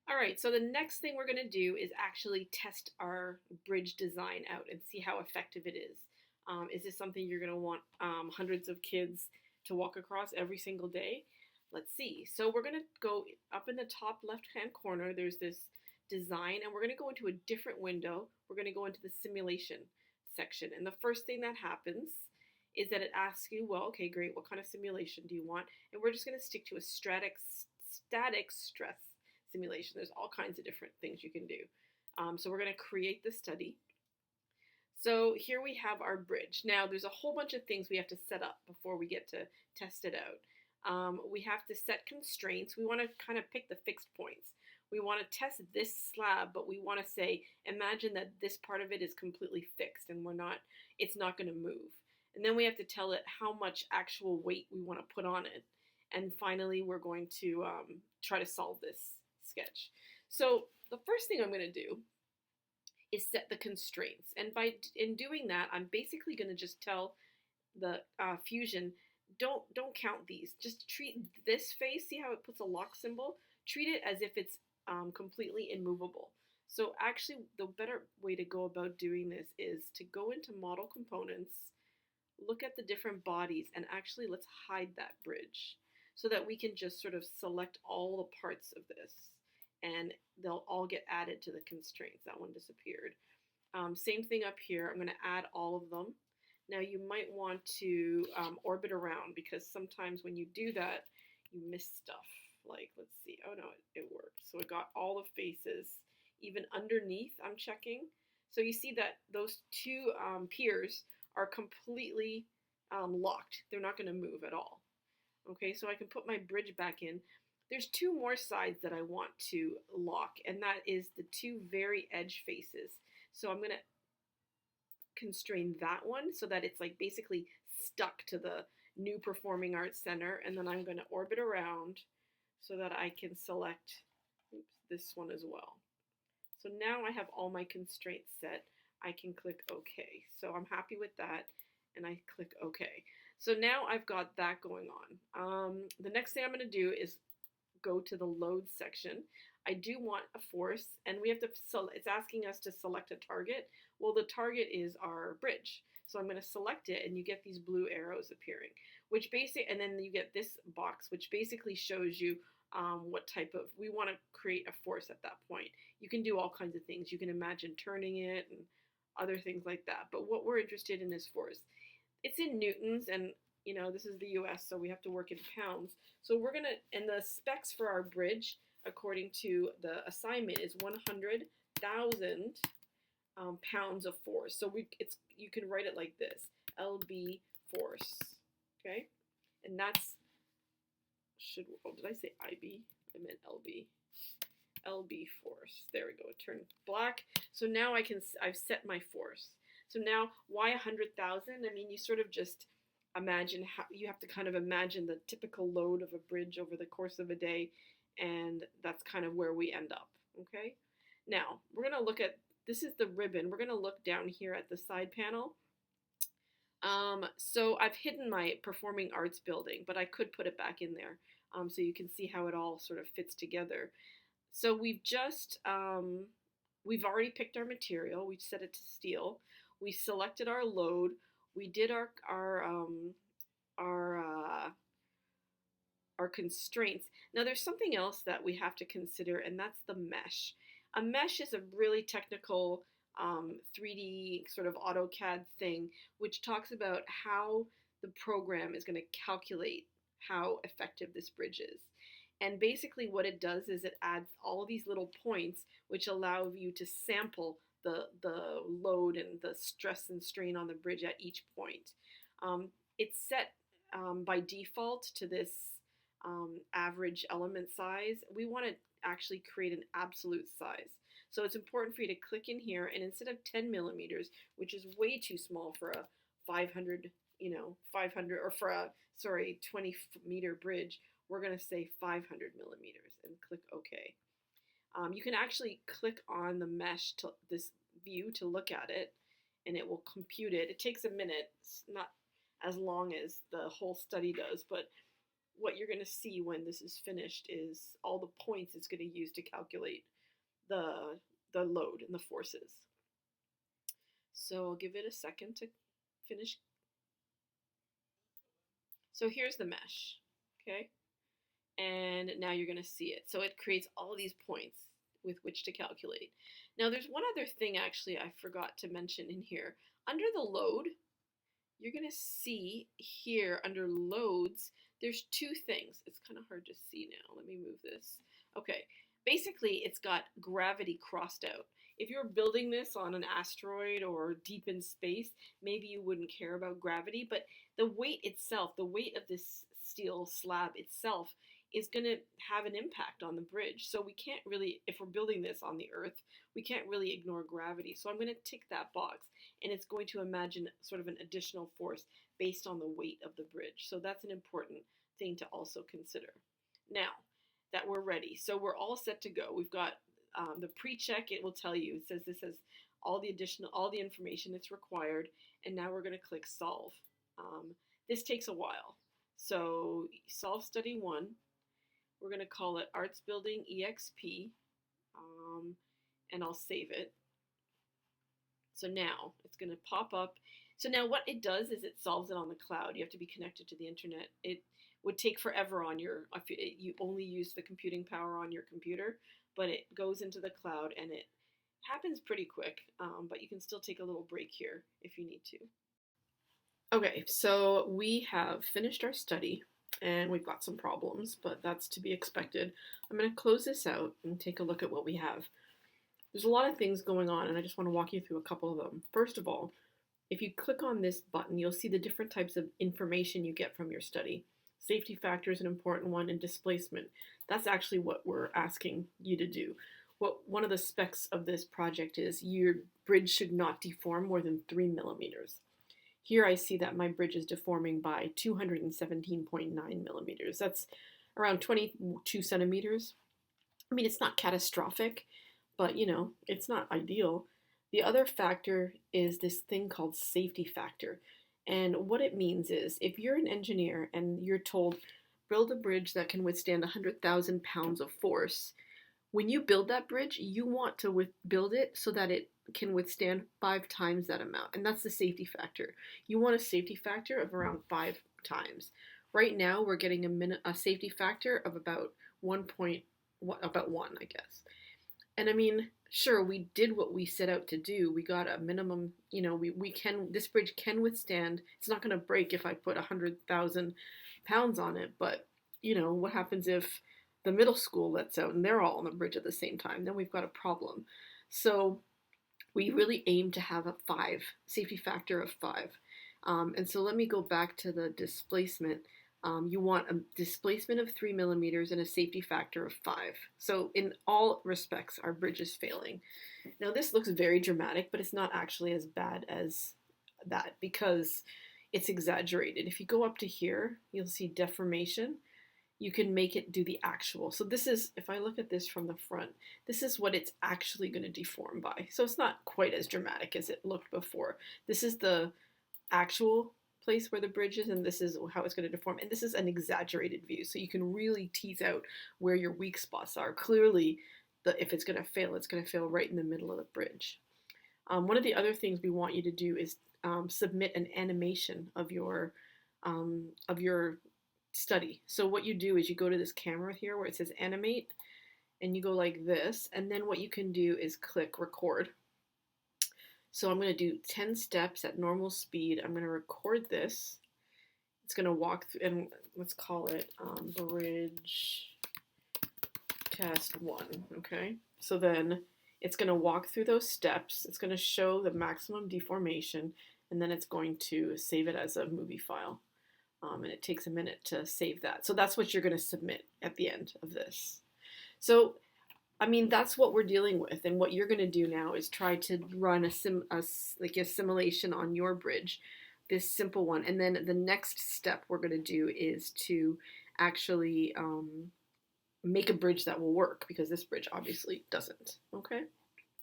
All right, so the next thing we're going to do is actually test our bridge design out and see how effective it is. Is this something you're going to want hundreds of kids to walk across every single day? Let's see. So we're going to go up in the top left-hand corner. There's this design, and we're going to go into a different window. We're going to go into the simulation section. And the first thing that happens is that it asks you, well, okay, great, what kind of simulation do you want? And we're just going to stick to a static stress simulation. There's all kinds of different things you can do. So we're going to create the study. So here we have our bridge. Now there's a whole bunch of things we have to set up before we get to test it out. We have to set constraints. We want to kind of pick the fixed points. We want to test this slab, but we want to say, imagine that this part of it is completely fixed and it's not going to move. And then we have to tell it how much actual weight we want to put on it. And finally, we're going to try to solve this sketch. So the first thing I'm going to do is set the constraints. And in doing that, I'm basically going to just tell the Fusion, don't count these. Just treat this face, see how it puts a lock symbol? Treat it as if it's completely immovable. So actually, the better way to go about doing this is to go into Model Components, look at the different bodies, and actually let's hide that bridge so that we can just sort of select all the parts of this and they'll all get added to the constraints. That one disappeared. Same thing up here. I'm going to add all of them. Now you might want to orbit around because sometimes when you do that, you miss stuff. Like, let's see. Oh no, it worked. So it got all the faces. Even underneath, I'm checking. So you see that those two piers are completely locked. They're not going to move at all. Okay, so I can put my bridge back in. There's two more sides that I want to lock, and that is the two very edge faces. So I'm going to constrain that one so that it's like basically stuck to the new Performing Arts Center, and then I'm going to orbit around so that I can select this one as well. So now I have all my constraints set. I can click OK. So I'm happy with that, and I click OK. So now I've got that going on. The next thing I'm going to do is go to the load section. I do want a force, and we have to it's asking us to select a target. Well, the target is our bridge. So I'm going to select it, and you get these blue arrows appearing, and then you get this box, which basically shows you what type of, we want to create a force at that point. You can do all kinds of things. You can imagine turning it and other things like that. But what we're interested in is force. It's in newtons, and this is the US, so we have to work in pounds. So we're gonna, and the specs for our bridge, according to the assignment, is 100,000 pounds of force. So you can write it like this: LB force. Okay, and that's did I say IB? I meant LB. LB force. There we go. It turned black. So now I've set my force. So now, why 100,000? I mean, you sort of just imagine how you have to kind of imagine the typical load of a bridge over the course of a day, and that's kind of where we end up. Okay. Now we're gonna look at, this is the ribbon. We're gonna look down here at the side panel. So I've hidden my Performing Arts building, but I could put it back in there so you can see how it all sort of fits together. So we've already picked our material. We set it to steel. We selected our load. We did our constraints. Now there's something else that we have to consider, and that's the mesh. A mesh is a really technical 3D sort of AutoCAD thing, which talks about how the program is going to calculate how effective this bridge is. And basically what it does is it adds all of these little points which allow you to sample the load and the stress and strain on the bridge at each point. It's set by default to this average element size. We want to actually create an absolute size. So it's important for you to click in here, and instead of 10 millimeters, which is way too small for a 500, 500, or for a, 20 meter bridge, we're going to say 500 millimeters and click OK. You can actually click on the mesh to this view to look at it, and it will compute it. It takes a minute. It's not as long as the whole study does, but what you're going to see when this is finished is all the points it's going to use to calculate the load and the forces. So I'll give it a second to finish. So here's the mesh, okay? And now you're going to see it. So it creates all these points with which to calculate. Now there's one other thing actually I forgot to mention in here. Under the load, you're going to see here under loads, there's two things. It's kind of hard to see now. Let me move this. Okay, basically it's got gravity crossed out. If you're building this on an asteroid or deep in space, maybe you wouldn't care about gravity, but the weight itself, the weight of this steel slab itself is going to have an impact on the bridge. So we can't really, if we're building this on the Earth, we can't really ignore gravity. So I'm going to tick that box, and it's going to imagine sort of an additional force based on the weight of the bridge. So that's an important thing to also consider. Now that we're ready, so we're all set to go. We've got the pre-check. It will tell you, it says this has all the information that's required, and now we're going to click solve. This takes a while. So solve study 1. We're going to call it Arts Building EXP, and I'll save it. So now it's going to pop up. So now what it does is it solves it on the cloud. You have to be connected to the internet. It would take forever on if you only use the computing power on your computer, but it goes into the cloud and it happens pretty quick, but you can still take a little break here if you need to. Okay, so we have finished our study and we've got some problems, but that's to be expected. I'm going to close this out and take a look at what we have. There's a lot of things going on, and I just want to walk you through a couple of them. First of all, if you click on this button, you'll see the different types of information you get from your study. Safety factor is an important one, and displacement. That's actually what we're asking you to do. One of the specs of this project is your bridge should not deform more than 3 millimeters. Here I see that my bridge is deforming by 217.9 millimeters. That's around 22 centimeters. I mean, it's not catastrophic, but it's not ideal. The other factor is this thing called safety factor. And what it means is if you're an engineer and you're told, build a bridge that can withstand 100,000 pounds of force, when you build that bridge, you want to build it so that it can withstand 5 times that amount. And that's the safety factor. You want a safety factor of around 5 times. Right now, we're getting a safety factor of about 1, I guess. And I mean, sure, we did what we set out to do. We got a minimum, this bridge can withstand, it's not going to break if I put 100,000 pounds on it, but, what happens if the middle school lets out and they're all on the bridge at the same time? Then we've got a problem. So we really aim to have a safety factor of 5. And so let me go back to the displacement. You want a displacement of 3 millimeters and a safety factor of 5. So in all respects, our bridge is failing. Now this looks very dramatic, but it's not actually as bad as that because it's exaggerated. If you go up to here, you'll see deformation. You can make it do the actual. So this is, if I look at this from the front, this is what it's actually going to deform by. So it's not quite as dramatic as it looked before. This is the actual place where the bridge is, and this is how it's going to deform. And this is an exaggerated view, so you can really tease out where your weak spots are. Clearly, if it's going to fail, it's going to fail right in the middle of the bridge. One of the other things we want you to do is submit an animation of your study. So what you do is you go to this camera here where it says animate, and you go like this, and then what you can do is click record. So I'm going to do 10 steps at normal speed. I'm going to record this. It's going to walk through, and let's call it bridge test 1, okay? So then it's going to walk through those steps. It's going to show the maximum deformation, and then it's going to save it as a movie file. And it takes a minute to save that. So that's what you're going to submit at the end of this. So I mean, that's what we're dealing with, and what you're going to do now is try to run a simulation on your bridge, this simple one, and then the next step we're going to do is to actually make a bridge that will work, because this bridge obviously doesn't, okay?